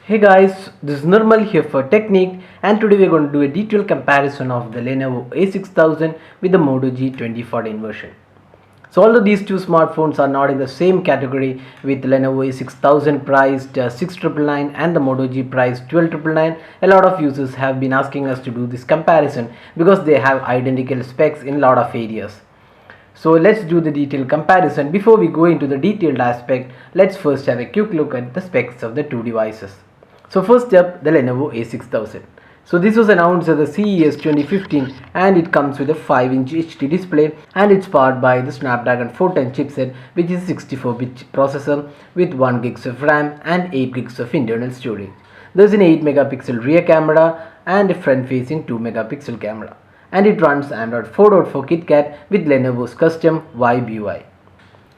Hey guys, this is Nirmal here for Technique, and today we are going to do a detailed comparison of the Lenovo A6000 with the Moto G 2014 version. So although these two smartphones are not in the same category, with Lenovo A6000 priced 6,999 and the Moto G priced 12,999, a lot of users have been asking us to do this comparison because they have identical specs in a lot of areas. So let's do the detailed comparison. Before we go into the detailed aspect, let's first have a quick look at the specs of the two devices. So first up, the Lenovo A6000. So this was announced at the CES 2015 and it comes with a 5-inch HD display and it's powered by the Snapdragon 410 chipset, which is a 64-bit processor with 1 GB of RAM and 8 GB of internal storage. There's an 8 megapixel rear camera and a front-facing 2 megapixel camera, and it runs Android 4.4 KitKat with Lenovo's custom Vibe UI.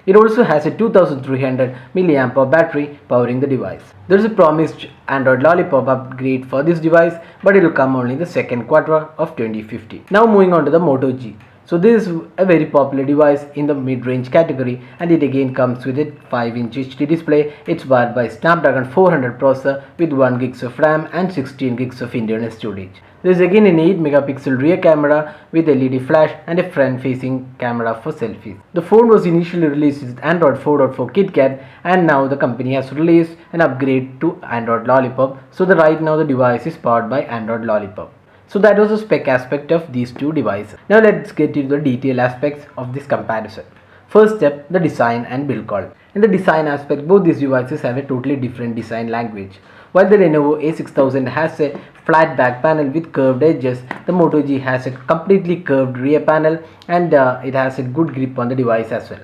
It also has a 2300 mAh battery powering the device. There is a promised Android Lollipop upgrade for this device, but it will come only in the second quarter of 2050. Now moving on to the Moto G. So this is a very popular device in the mid-range category, and it again comes with a 5-inch HD display. It's powered by Snapdragon 400 processor with 1 GB of RAM and 16 GB of internal storage. There is again an 8 megapixel rear camera with LED flash and a front-facing camera for selfies. The phone was initially released with Android 4.4 KitKat, and now the company has released an upgrade to Android Lollipop. So right now the device is powered by Android Lollipop. So that was the spec aspect of these two devices. Now let's get into the detail aspects of this comparison. First step, the design and build quality. In the design aspect, both these devices have a totally different design language. While the Lenovo A6000 has a flat back panel with curved edges, the Moto G has a completely curved rear panel, and it has a good grip on the device as well.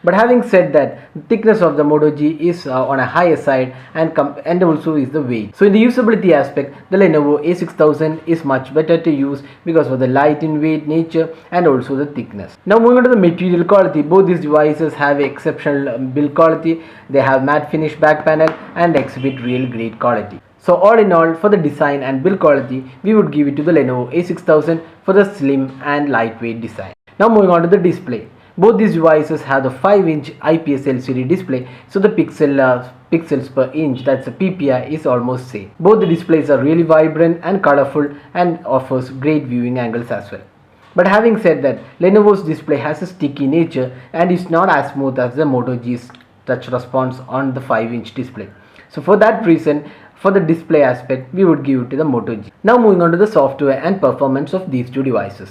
But having said that, the thickness of the Moto G is on a higher side, and also is the weight. So in the usability aspect, the Lenovo A6000 is much better to use because of the light in weight nature and also the thickness. Now moving on to the material quality, both these devices have exceptional build quality. They have matte finish back panel and exhibit real great quality. So all in all, for the design and build quality, we would give it to the Lenovo A6000 for the slim and lightweight design. Now moving on to the display. Both these devices have the 5-inch IPS LCD display, so the pixels per inch, that's the PPI, is almost same. Both the displays are really vibrant and colorful and offers great viewing angles as well. But having said that, Lenovo's display has a sticky nature and is not as smooth as the Moto G's touch response on the 5-inch display. So for that reason, for the display aspect, we would give it to the Moto G. Now moving on to the software and performance of these two devices.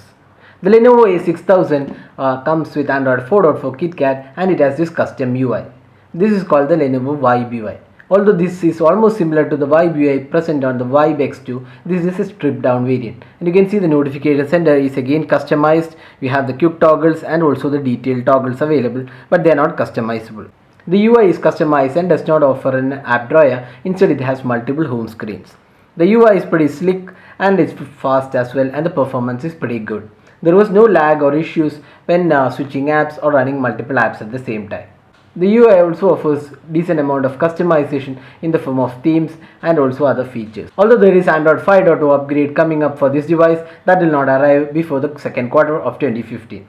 The Lenovo A6000 comes with Android 4.4 KitKat, and it has this custom UI. This is called the Lenovo Vibe UI. Although this is almost similar to the Vibe UI present on the Vibe X2, this is a stripped down variant. And you can see the notification center is again customized. We have the quick toggles and also the detailed toggles available, but they are not customizable. The UI is customized and does not offer an app drawer. Instead, it has multiple home screens. The UI is pretty slick and it's fast as well, and the performance is pretty good. There was no lag or issues when switching apps or running multiple apps at the same time. The UI also offers decent amount of customization in the form of themes and also other features. Although there is Android 5.0 upgrade coming up for this device, that will not arrive before the second quarter of 2015.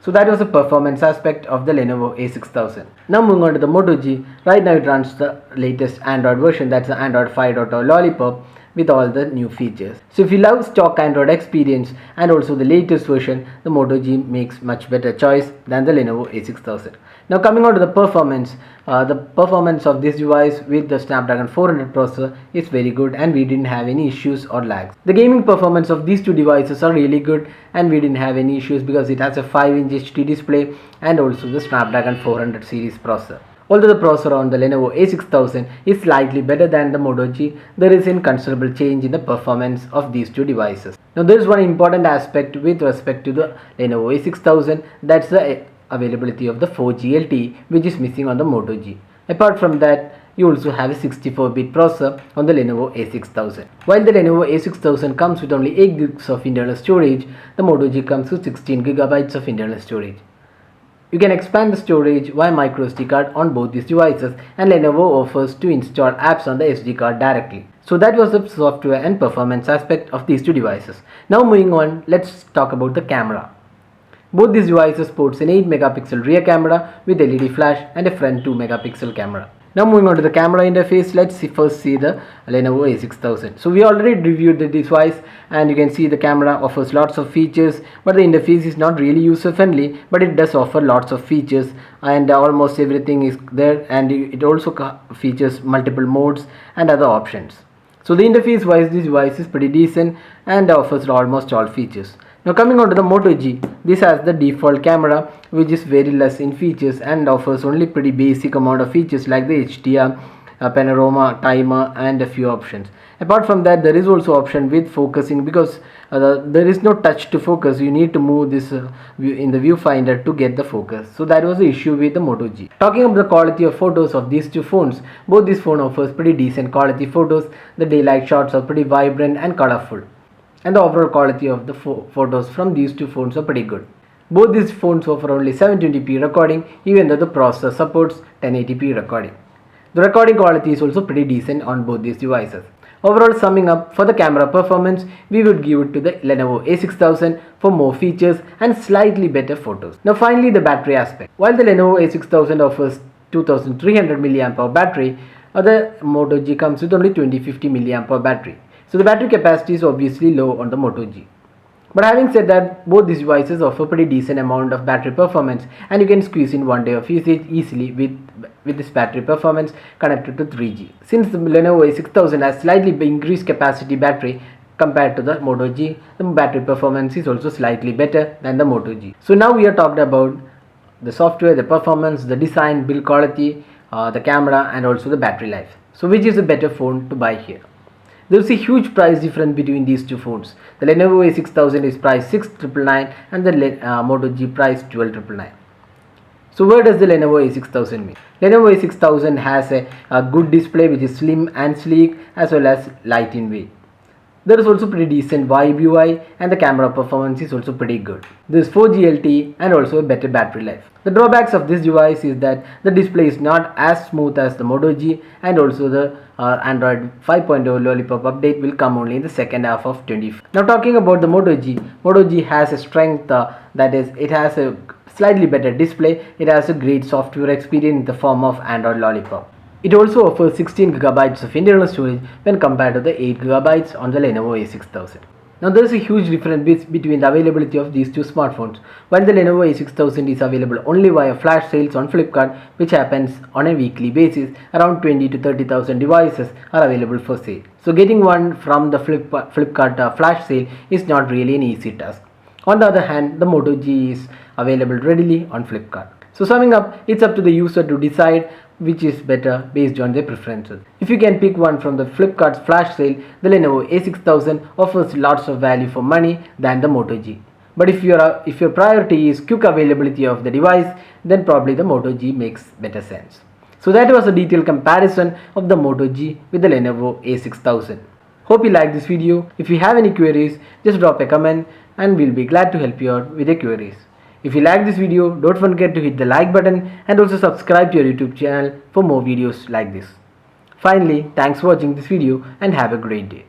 So that was the performance aspect of the Lenovo A6000. Now moving on to the Moto G. Right now it runs the latest Android version, that's the Android 5.0 Lollipop, with all the new features. So if you love stock Android experience and also the latest version, the Moto G makes much better choice than the Lenovo A6000. Now coming on to the performance of this device with the Snapdragon 400 processor is very good, and we didn't have any issues or lags. The gaming performance of these two devices are really good, and we didn't have any issues because it has a 5-inch HD display and also the Snapdragon 400 series processor. Although the processor on the Lenovo A6000 is slightly better than the Moto G, there is a considerable change in the performance of these two devices. Now there is one important aspect with respect to the Lenovo A6000, that's the availability of the 4G LTE, which is missing on the Moto G. Apart from that, you also have a 64-bit processor on the Lenovo A6000. While the Lenovo A6000 comes with only 8 GB of internal storage, the Moto G comes with 16 GB of internal storage. You can expand the storage via microSD card on both these devices, and Lenovo offers to install apps on the SD card directly. So that was the software and performance aspect of these two devices. Now moving on, let's talk about the camera. Both these devices sports an 8 megapixel rear camera with LED flash and a front 2 megapixel camera. Now moving on to the camera interface, let's first see the Lenovo A6000. So we already reviewed the device, and you can see the camera offers lots of features, but the interface is not really user friendly, but it does offer lots of features, and almost everything is there, and it also features multiple modes and other options. So the interface wise, this device is pretty decent and offers almost all features. Now coming on to the Moto G, this has the default camera which is very less in features and offers only pretty basic amount of features like the HDR, panorama, timer and a few options. Apart from that, there is also option with focusing, because there is no touch to focus. You need to move this in the viewfinder to get the focus. So that was the issue with the Moto G. Talking about the quality of photos of these two phones, both this phone offers pretty decent quality photos. The daylight shots are pretty vibrant and colorful, and the overall quality of the photos from these two phones are pretty good. Both these phones offer only 720p recording, even though the processor supports 1080p recording. The recording quality is also pretty decent on both these devices. Overall, summing up, for the camera performance, we would give it to the Lenovo A6000 for more features and slightly better photos. Now finally, the battery aspect. While the Lenovo A6000 offers 2300 mAh battery, the Moto G comes with only 2050 mAh battery. So the battery capacity is obviously low on the Moto G. But having said that, both these devices offer pretty decent amount of battery performance, and you can squeeze in 1 day of usage easily with this battery performance connected to 3G. Since the Lenovo A6000 has slightly increased capacity battery compared to the Moto G, the battery performance is also slightly better than the Moto G. So now we are talked about the software, the performance, the design, build quality, the camera and also the battery life. So which is a better phone to buy here? There is a huge price difference between these two phones. The Lenovo A6000 is priced 6,999 and the Moto G priced 12,999. So where does the Lenovo A6000 mean? Lenovo A6000 has a good display which is slim and sleek as well as light in weight. There is also pretty decent Vibe UI, and the camera performance is also pretty good. There is 4G LTE and also a better battery life. The drawbacks of this device is that the display is not as smooth as the Moto G, and also the Android 5.0 Lollipop update will come only in the second half of 2020. Now talking about the Moto G has a strength, that is, it has a slightly better display. It has a great software experience in the form of Android Lollipop. It also offers 16GB of internal storage when compared to the 8GB on the Lenovo A6000. Now there is a huge difference between the availability of these two smartphones. While the Lenovo A6000 is available only via flash sales on Flipkart, which happens on a weekly basis, around 20 to 30,000 devices are available for sale. So getting one from the Flipkart flash sale is not really an easy task. On the other hand, the Moto G is available readily on Flipkart. So summing up, it's up to the user to decide which is better based on their preferences. If you can pick one from the Flipkart's flash sale, the Lenovo A6000 offers lots of value for money than the Moto G. But if your priority is quick availability of the device, then probably the Moto G makes better sense. So that was a detailed comparison of the Moto G with the Lenovo A6000. Hope you liked this video. If you have any queries, just drop a comment and we'll be glad to help you out with your queries. If you like this video, don't forget to hit the like button and also subscribe to your YouTube channel for more videos like this. Finally, thanks for watching this video and have a great day.